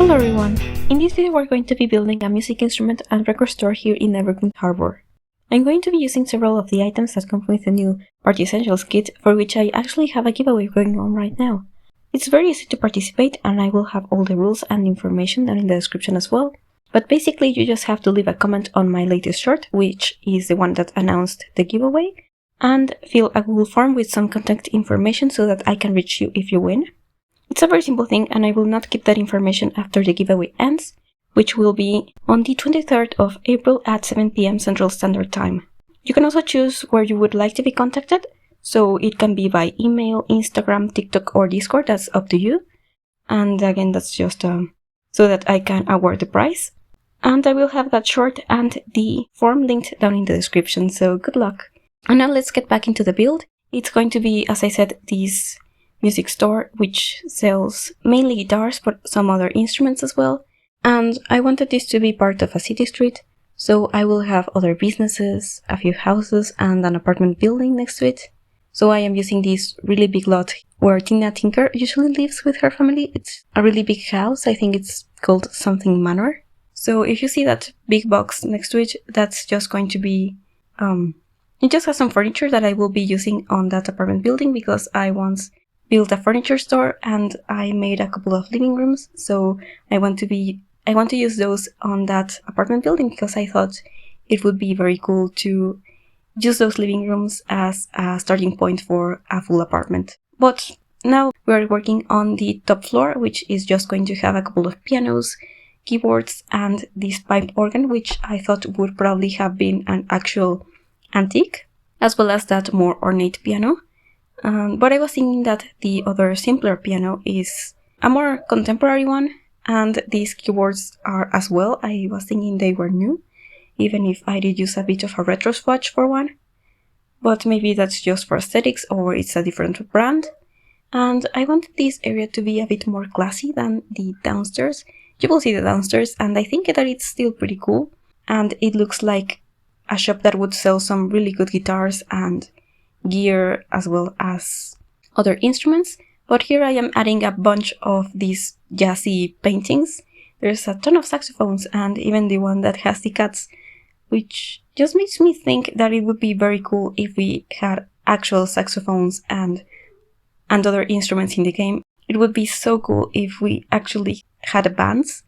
Hello everyone! In this video we're going to be building a music instrument and record store here in Evergreen Harbor. I'm going to be using several of the items that come with the new Party Essentials kit, for which I actually have a giveaway going on right now. It's very easy to participate and I will have all the rules and information down in the description as well. But basically you just have to leave a comment on my latest short, which is the one that announced the giveaway, and fill a Google form with some contact information so that I can reach you if you win. It's a very simple thing and I will not keep that information after the giveaway ends, which will be on the 23rd of April at 7 PM Central Standard Time. You can also choose where you would like to be contacted, so it can be by email, Instagram, TikTok or Discord, that's up to you. And again, that's just so that I can award the prize. And I will have that short and the form linked down in the description, so good luck. And now let's get back into the build. It's going to be, as I said, this music store which sells mainly guitars but some other instruments as well, and I wanted this to be part of a city street, so I will have other businesses, a few houses and an apartment building next to it. So I am using this really big lot where Tina Tinker usually lives with her family. It's a really big house, I think it's called something manor. So if you see that big box next to it, that's just going to be it just has some furniture that I will be using on that apartment building, because I once built a furniture store and I made a couple of living rooms, so I want to use those on that apartment building because I thought it would be very cool to use those living rooms as a starting point for a full apartment. But now we're working on the top floor, which is just going to have a couple of pianos, keyboards and this pipe organ, which I thought would probably have been an actual antique, as well as that more ornate piano. But I was thinking that the other simpler piano is a more contemporary one, and these keyboards are as well. I was thinking they were new, even if I did use a bit of a retro swatch for one. But maybe that's just for aesthetics or it's a different brand. And I wanted this area to be a bit more classy than the downstairs. You will see the downstairs and I think that it's still pretty cool. And it looks like a shop that would sell some really good guitars and gear as well as other instruments, but here I am adding a bunch of these jazzy paintings. There's a ton of saxophones and even the one that has the cats, which just makes me think that it would be very cool if we had actual saxophones and other instruments in the game. It would be so cool if we actually had bands.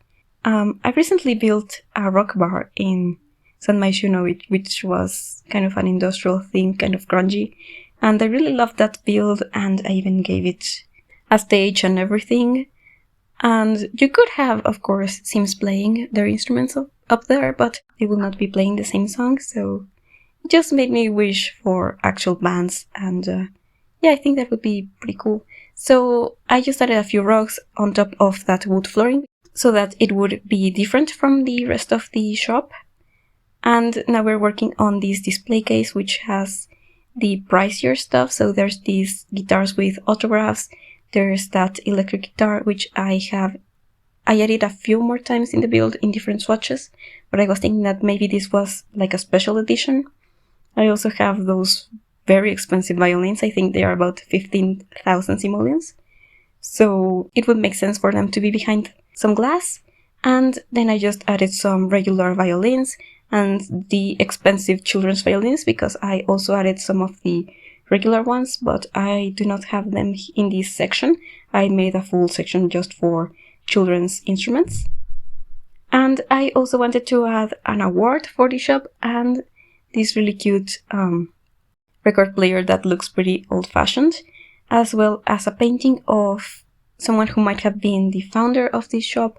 I recently built a rock bar in San Myshuno, which was kind of an industrial thing, kind of grungy, and I really loved that build and I even gave it a stage and everything. And you could have, of course, Sims playing their instruments up there, but they will not be playing the same song, so it just made me wish for actual bands, and yeah, I think that would be pretty cool. So I just added a few rocks on top of that wood flooring so that it would be different from the rest of the shop. And now we're working on this display case, which has the pricier stuff. So there's these guitars with autographs. There's that electric guitar, which I added a few more times in the build in different swatches, but I was thinking that maybe this was like a special edition. I also have those very expensive violins. I think they are about 15,000 simoleons. So it would make sense for them to be behind some glass. And then I just added some regular violins and the expensive children's violins, because I also added some of the regular ones, but I do not have them in this section. I made a full section just for children's instruments. And I also wanted to add an award for the shop and this really cute record player that looks pretty old-fashioned, as well as a painting of someone who might have been the founder of this shop,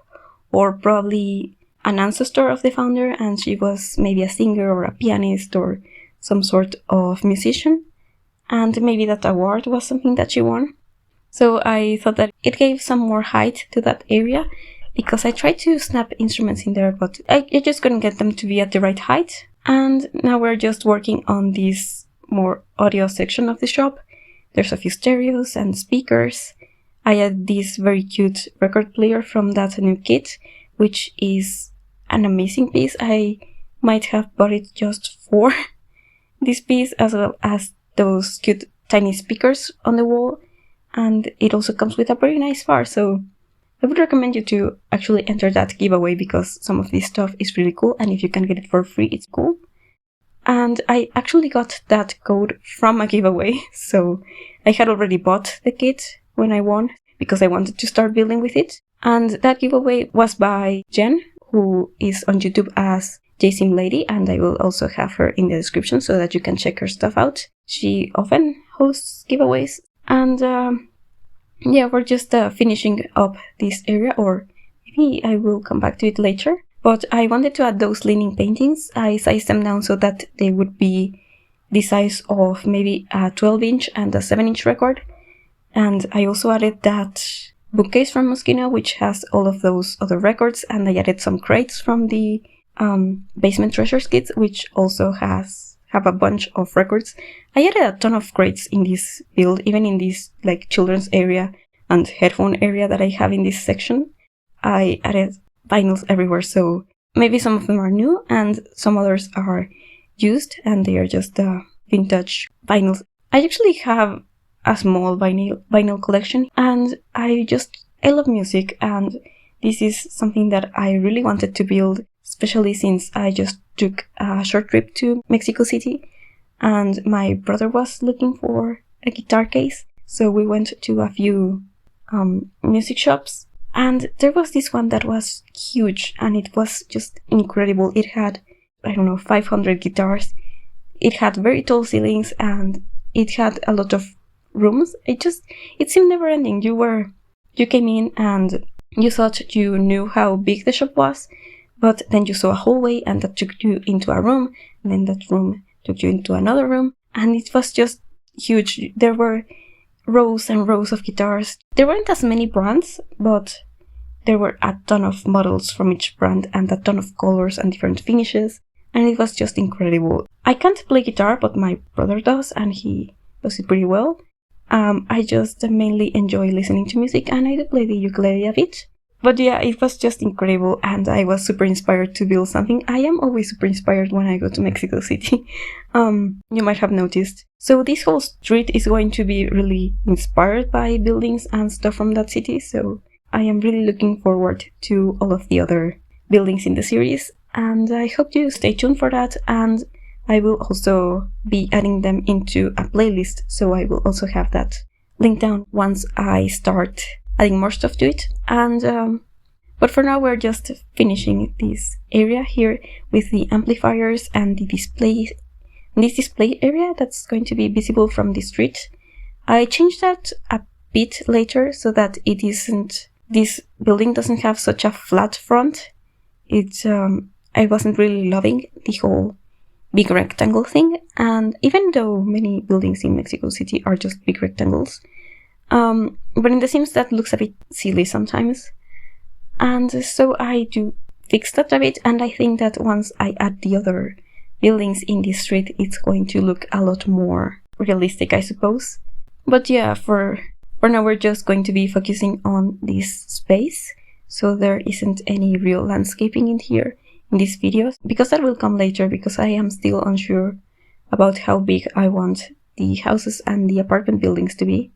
or probably an ancestor of the founder, and she was maybe a singer or a pianist or some sort of musician, and maybe that award was something that she won. So I thought that it gave some more height to that area, because I tried to snap instruments in there, but I just couldn't get them to be at the right height. And now we're just working on this more audio section of the shop. There's a few stereos and speakers. I had this very cute record player from that new kit, which is an amazing piece. I might have bought it just for this piece, as well as those cute tiny speakers on the wall. And it also comes with a very nice bar, so I would recommend you to actually enter that giveaway because some of this stuff is really cool, and if you can get it for free, it's cool. And I actually got that code from a giveaway, so I had already bought the kit when I won because I wanted to start building with it. And that giveaway was by Jen, who is on YouTube as JSimLady, and I will also have her in the description so that you can check her stuff out. She often hosts giveaways, and yeah, we're just finishing up this area, or maybe I will come back to it later. But I wanted to add those leaning paintings. I sized them down so that they would be the size of maybe a 12-inch and a 7-inch record. And I also added that bookcase from Moschino, which has all of those other records, and I added some crates from the Basement Treasures kit, which also have a bunch of records. I added a ton of crates in this build, even in this like children's area and headphone area that I have in this section. I added vinyls everywhere, so maybe some of them are new and some others are used and they are just vintage vinyls. I actually have a small vinyl collection, and I love music, and this is something that I really wanted to build, especially since I just took a short trip to Mexico City and my brother was looking for a guitar case, so we went to a few music shops. And there was this one that was huge, and it was just incredible. It had, 500 guitars. It had very tall ceilings, and it had a lot of rooms. It seemed never ending. You came in and you thought you knew how big the shop was, but then you saw a hallway, and that took you into a room, and then that room took you into another room, and it was just huge. There were rows and rows of guitars. There weren't as many brands, but there were a ton of models from each brand and a ton of colors and different finishes, and it was just incredible. I can't play guitar, but my brother does, and he does it pretty well. I just mainly enjoy listening to music, and I do play the ukulele a bit. But yeah, it was just incredible, and I was super inspired to build something. I am always super inspired when I go to Mexico City. You might have noticed. So this whole street is going to be really inspired by buildings and stuff from that city, so I am really looking forward to all of the other buildings in the series, and I hope you stay tuned for that, and I will also be adding them into a playlist, so I will also have that linked down once I start adding more stuff to it. And but for now we're just finishing this area here with the amplifiers and the display. This display area that's going to be visible from the street. I changed that a bit later so that this building doesn't have such a flat front. I wasn't really loving the whole big rectangle thing, and even though many buildings in Mexico City are just big rectangles, but in The Sims that looks a bit silly sometimes. And so I do fix that a bit, and I think that once I add the other buildings in this street, it's going to look a lot more realistic, I suppose. But yeah, for now we're just going to be focusing on this space, so there isn't any real landscaping in here in these videos, because that will come later, because I am still unsure about how big I want the houses and the apartment buildings to be.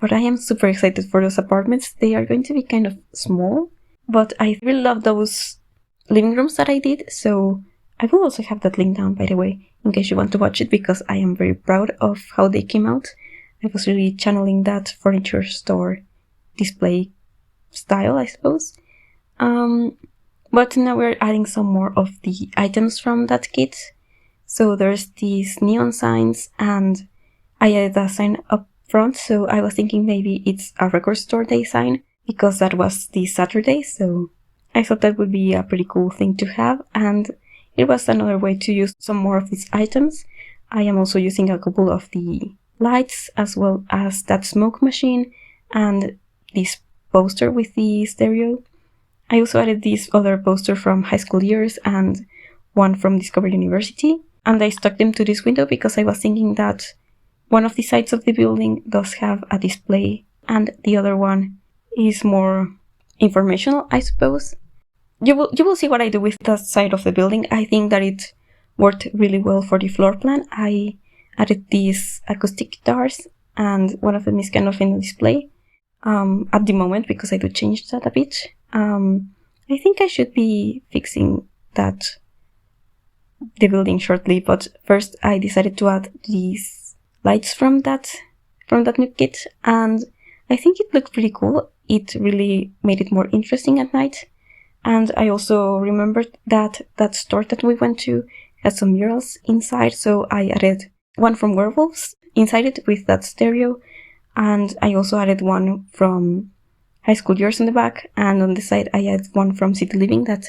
But I am super excited for those apartments. They are going to be kind of small, but I really love those living rooms that I did, so I will also have that link down, by the way, in case you want to watch it, because I am very proud of how they came out. I was really channeling that furniture store display style, I suppose. But now we're adding some more of the items from that kit. So there's these neon signs, and I added a sign up front, so I was thinking maybe it's a record store day sign, because that was the Saturday, so I thought that would be a pretty cool thing to have, and it was another way to use some more of these items. I am also using a couple of the lights, as well as that smoke machine, and this poster with the stereo. I also added this other poster from High School Years and one from Discover University, and I stuck them to this window because I was thinking that one of the sides of the building does have a display, and the other one is more informational, I suppose. You will see what I do with that side of the building. I think that it worked really well for the floor plan. I added these acoustic guitars, and one of them is kind of in the display. at the moment because I do change that a bit. I think I should be fixing the building shortly, but first I decided to add these lights from that new kit, and I think it looked pretty cool. It really made it more interesting at night. And I also remembered that store that we went to had some murals inside, so I added one from Werewolves inside it with that stereo, and I also added one from High School Years on the back, and on the side I added one from City Living that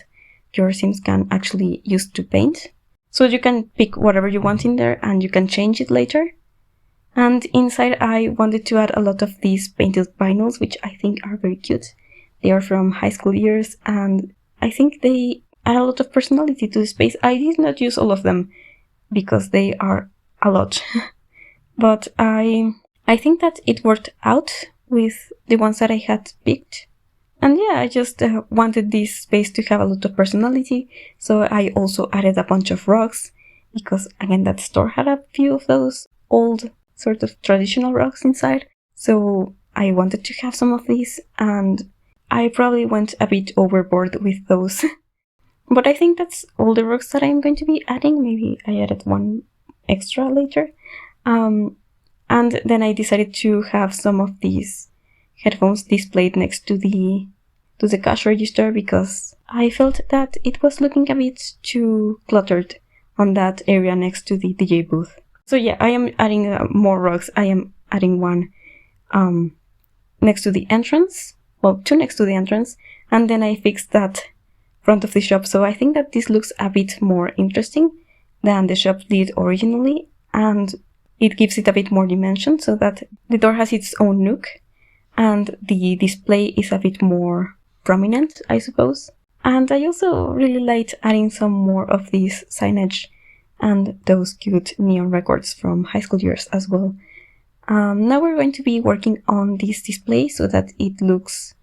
your Sims can actually use to paint. So you can pick whatever you want in there and you can change it later. And inside I wanted to add a lot of these painted vinyls, which I think are very cute. They are from High School Years, and I think they add a lot of personality to the space. I did not use all of them because they are a lot. But I think that it worked out with the ones that I had picked. And yeah, I just wanted this space to have a lot of personality, so I also added a bunch of rocks, because again, that store had a few of those old sort of traditional rocks inside. So I wanted to have some of these, and I probably went a bit overboard with those. But I think that's all the rocks that I'm going to be adding. Maybe I added one extra later. And then I decided to have some of these headphones displayed next to the cash register, because I felt that it was looking a bit too cluttered on that area next to the DJ booth. So yeah, I am adding more rocks. I am adding one next to the entrance, well, two next to the entrance, and then I fixed that front of the shop. So I think that this looks a bit more interesting than the shop did originally, and it gives it a bit more dimension so that the door has its own nook and the display is a bit more prominent, I suppose. And I also really liked adding some more of these signage and those cute neon records from High School Years as well. Now we're going to be working on this display so that it looks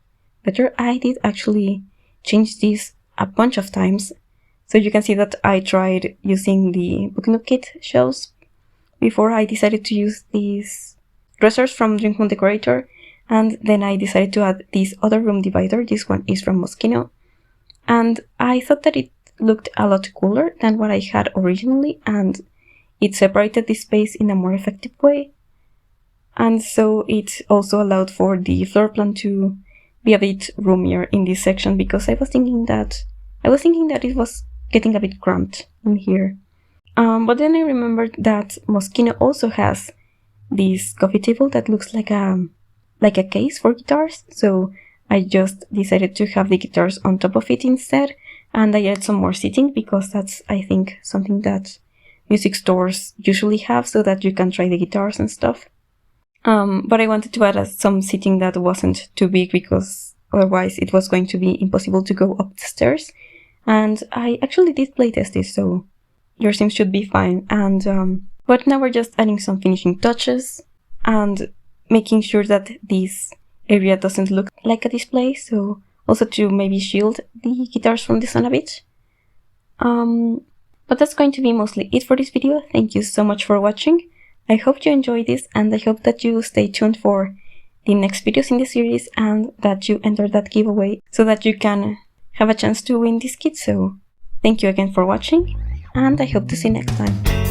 better. I did actually change this a bunch of times, so you can see that I tried using the Book Nook kit shelves before I decided to use these dressers from Drink Moon Decorator, and then I decided to add this other room divider. This one is from Moschino, and I thought that it looked a lot cooler than what I had originally, and it separated the space in a more effective way. And so it also allowed for the floor plan to be a bit roomier in this section, because I was thinking that it was getting a bit cramped in here. But then I remembered that Moschino also has this coffee table that looks like a case for guitars, so I just decided to have the guitars on top of it instead, and I added some more seating because that's, I think, something that music stores usually have so that you can try the guitars and stuff. But I wanted to add some seating that wasn't too big, because otherwise it was going to be impossible to go up the stairs. And I actually did playtest this, so your Sims should be fine. And but now we're just adding some finishing touches and making sure that this area doesn't look like a display, so also to maybe shield the guitars from the sun a bit. But that's going to be mostly it for this video. Thank you so much for watching. I hope you enjoyed this, and I hope that you stay tuned for the next videos in the series and that you enter that giveaway so that you can have a chance to win this kit. So thank you again for watching, and I hope to see you next time.